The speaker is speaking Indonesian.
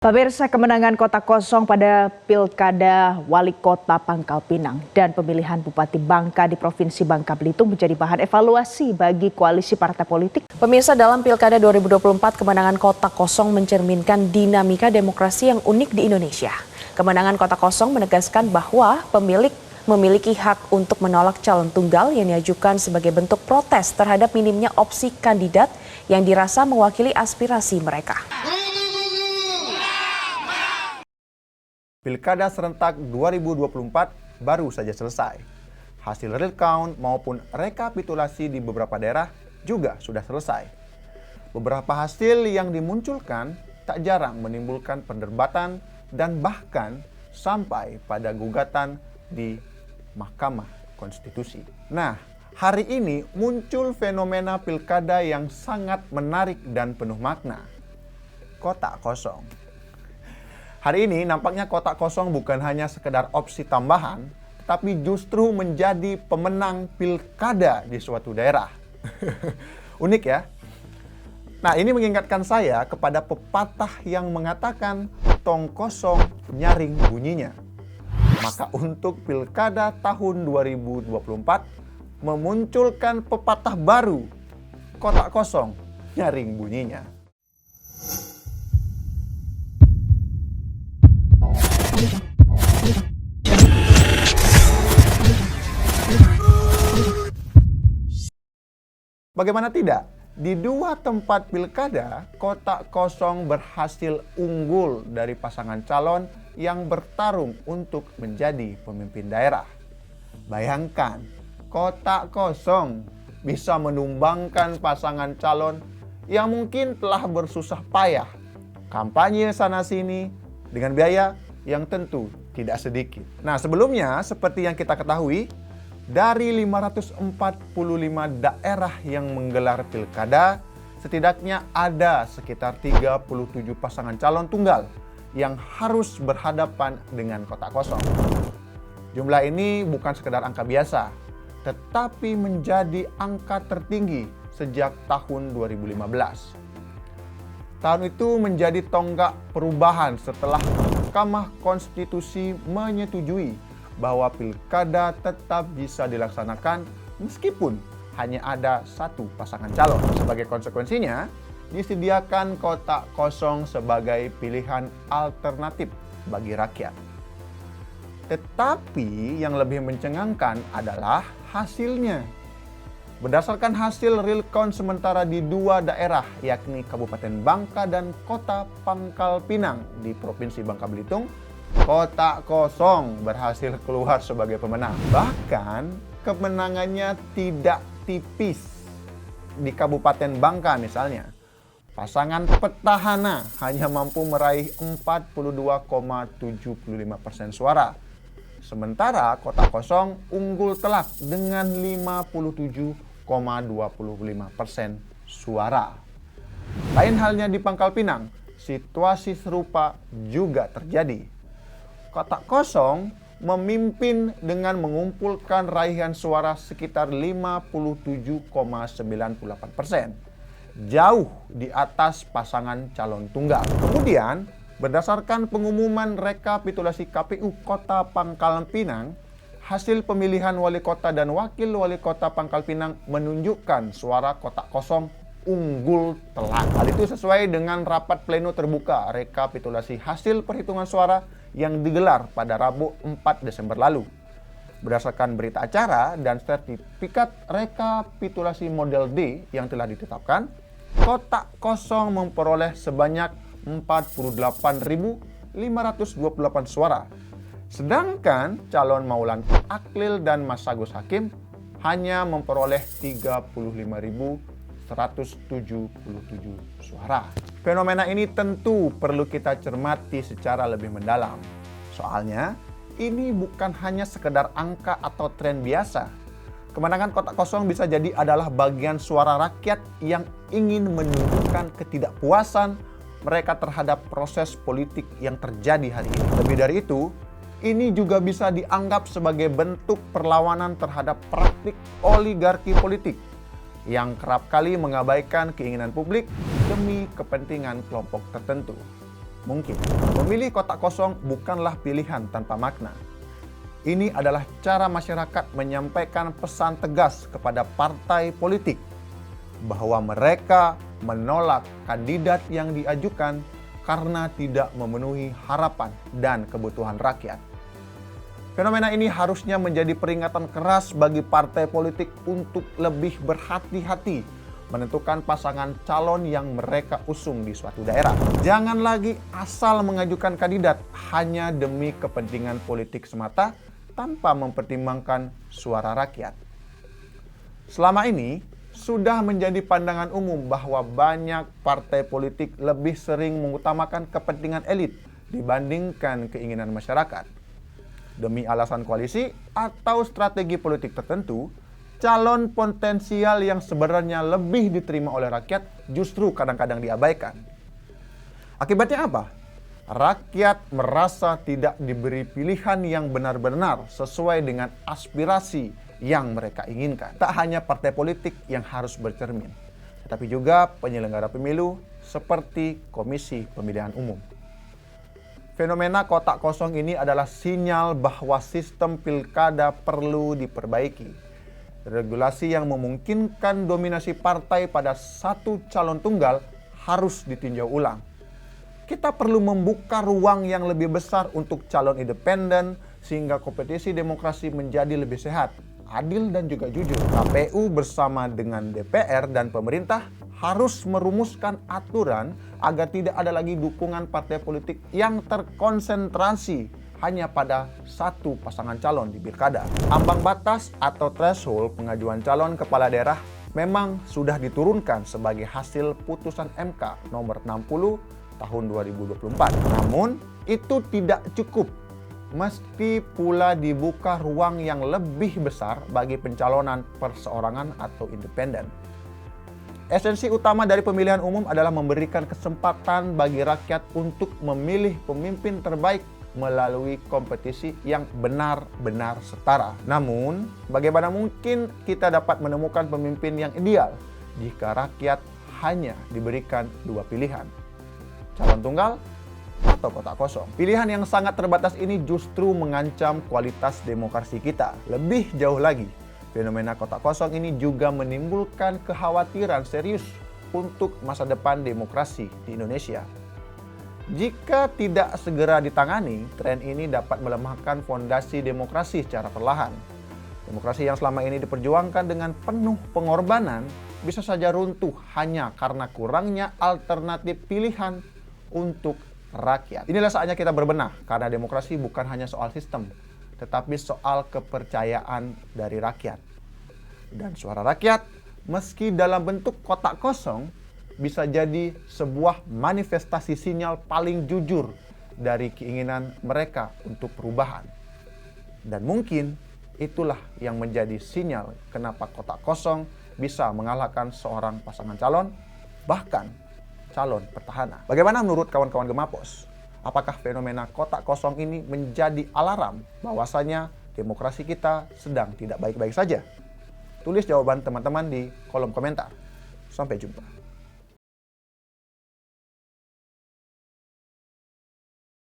Pemirsa, kemenangan kota kosong pada Pilkada Wali Kota Pangkal Pinang dan pemilihan Bupati Bangka di Provinsi Bangka Belitung menjadi bahan evaluasi bagi koalisi partai politik. Pemirsa, dalam Pilkada 2024, kemenangan kota kosong mencerminkan dinamika demokrasi yang unik di Indonesia. Kemenangan kota kosong menegaskan bahwa pemilik memiliki hak untuk menolak calon tunggal yang diajukan sebagai bentuk protes terhadap minimnya opsi kandidat yang dirasa mewakili aspirasi mereka. Pilkada serentak 2024 baru saja selesai. Hasil real count maupun rekapitulasi di beberapa daerah juga sudah selesai. Beberapa hasil yang dimunculkan tak jarang menimbulkan perdebatan dan bahkan sampai pada gugatan di Mahkamah Konstitusi. Nah, hari ini muncul fenomena pilkada yang sangat menarik dan penuh makna. Kotak kosong. Hari ini nampaknya kotak kosong bukan hanya sekedar opsi tambahan, tapi justru menjadi pemenang pilkada di suatu daerah. Unik ya? Nah, ini mengingatkan saya kepada pepatah yang mengatakan tong kosong nyaring bunyinya. Maka untuk pilkada tahun 2024 memunculkan pepatah baru, kotak kosong nyaring bunyinya. Bagaimana tidak? Di dua tempat pilkada, kotak kosong berhasil unggul dari pasangan calon yang bertarung untuk menjadi pemimpin daerah. Bayangkan, kotak kosong bisa menumbangkan pasangan calon yang mungkin telah bersusah payah kampanye sana-sini dengan biaya yang tentu tidak sedikit. Nah, sebelumnya seperti yang kita ketahui, dari 545 daerah yang menggelar pilkada, setidaknya ada sekitar 37 pasangan calon tunggal yang harus berhadapan dengan kotak kosong. Jumlah ini bukan sekedar angka biasa, tetapi menjadi angka tertinggi sejak tahun 2015. Tahun itu menjadi tonggak perubahan setelah Mahkamah Konstitusi menyetujui bahwa pilkada tetap bisa dilaksanakan meskipun hanya ada satu pasangan calon. Sebagai konsekuensinya, disediakan kotak kosong sebagai pilihan alternatif bagi rakyat. Tetapi yang lebih mencengangkan adalah hasilnya. Berdasarkan hasil real count sementara di dua daerah, yakni Kabupaten Bangka dan Kota Pangkal Pinang di Provinsi Bangka Belitung, kotak kosong berhasil keluar sebagai pemenang. Bahkan kemenangannya tidak tipis. Di Kabupaten Bangka misalnya, pasangan petahana hanya mampu meraih 42,75% suara. Sementara kotak kosong unggul telak dengan 57,25% suara. Lain halnya di Pangkal Pinang, situasi serupa juga terjadi. Kotak kosong memimpin dengan mengumpulkan raihan suara sekitar 57,98%, jauh di atas pasangan calon tunggal. Kemudian, berdasarkan pengumuman rekapitulasi KPU Kota Pangkal Pinang, hasil pemilihan wali kota dan wakil wali kota Pangkal Pinang menunjukkan suara kotak kosong unggul telak. Hal itu sesuai dengan rapat pleno terbuka rekapitulasi hasil perhitungan suara yang digelar pada Rabu 4 Desember lalu. Berdasarkan berita acara dan sertifikat rekapitulasi model D yang telah ditetapkan, kotak kosong memperoleh sebanyak 48.528 suara. Sedangkan calon Maulan Aklil dan Mas Agus Hakim hanya memperoleh 35.177 suara. Fenomena ini tentu perlu kita cermati secara lebih mendalam. Soalnya, ini bukan hanya sekedar angka atau tren biasa. Kemenangan kotak kosong bisa jadi adalah bagian suara rakyat yang ingin menunjukkan ketidakpuasan mereka terhadap proses politik yang terjadi hari ini. Lebih dari itu, ini juga bisa dianggap sebagai bentuk perlawanan terhadap praktik oligarki politik yang kerap kali mengabaikan keinginan publik demi kepentingan kelompok tertentu. mungkin. Memilih kotak kosong bukanlah pilihan tanpa makna. Ini adalah cara masyarakat menyampaikan pesan tegas kepada partai politik bahwa mereka menolak kandidat yang diajukan karena tidak memenuhi harapan dan kebutuhan rakyat. Fenomena ini harusnya menjadi peringatan keras bagi partai politik untuk lebih berhati-hati menentukan pasangan calon yang mereka usung di suatu daerah. Jangan lagi asal mengajukan kandidat hanya demi kepentingan politik semata tanpa mempertimbangkan suara rakyat. Selama ini, sudah menjadi pandangan umum bahwa banyak partai politik lebih sering mengutamakan kepentingan elit dibandingkan keinginan masyarakat. Demi alasan koalisi atau strategi politik tertentu, calon potensial yang sebenarnya lebih diterima oleh rakyat justru kadang-kadang diabaikan. Akibatnya apa? Rakyat merasa tidak diberi pilihan yang benar-benar sesuai dengan aspirasi yang mereka inginkan. Tak hanya partai politik yang harus bercermin, tetapi juga penyelenggara pemilu seperti Komisi Pemilihan Umum. Fenomena kotak kosong ini adalah sinyal bahwa sistem pilkada perlu diperbaiki. Regulasi yang memungkinkan dominasi partai pada satu calon tunggal harus ditinjau ulang. Kita perlu membuka ruang yang lebih besar untuk calon independen sehingga kompetisi demokrasi menjadi lebih sehat, adil dan juga jujur. KPU bersama dengan DPR dan pemerintah harus merumuskan aturan agar tidak ada lagi dukungan partai politik yang terkonsentrasi hanya pada satu pasangan calon di pilkada. Ambang batas atau threshold pengajuan calon kepala daerah memang sudah diturunkan sebagai hasil putusan MK nomor 60 tahun 2024. Namun, itu tidak cukup. Mesti pula dibuka ruang yang lebih besar bagi pencalonan perseorangan atau independen. Esensi utama dari pemilihan umum adalah memberikan kesempatan bagi rakyat untuk memilih pemimpin terbaik melalui kompetisi yang benar-benar setara. Namun, bagaimana mungkin kita dapat menemukan pemimpin yang ideal jika rakyat hanya diberikan dua pilihan? Calon tunggal atau kotak kosong. Pilihan yang sangat terbatas ini justru mengancam kualitas demokrasi kita. Lebih jauh lagi, fenomena kotak kosong ini juga menimbulkan kekhawatiran serius untuk masa depan demokrasi di Indonesia. Jika tidak segera ditangani, tren ini dapat melemahkan fondasi demokrasi secara perlahan. Demokrasi yang selama ini diperjuangkan dengan penuh pengorbanan bisa saja runtuh hanya karena kurangnya alternatif pilihan untuk rakyat. Inilah saatnya kita berbenah, karena demokrasi bukan hanya soal sistem, tetapi soal kepercayaan dari rakyat. Dan suara rakyat, meski dalam bentuk kotak kosong, bisa jadi sebuah manifestasi sinyal paling jujur dari keinginan mereka untuk perubahan. Dan mungkin itulah yang menjadi sinyal kenapa kotak kosong bisa mengalahkan seorang pasangan calon, bahkan calon petahana. Bagaimana menurut kawan-kawan Gemapos? Apakah fenomena kotak kosong ini menjadi alarm bahwasanya demokrasi kita sedang tidak baik-baik saja? Tulis jawaban teman-teman di kolom komentar. Sampai jumpa.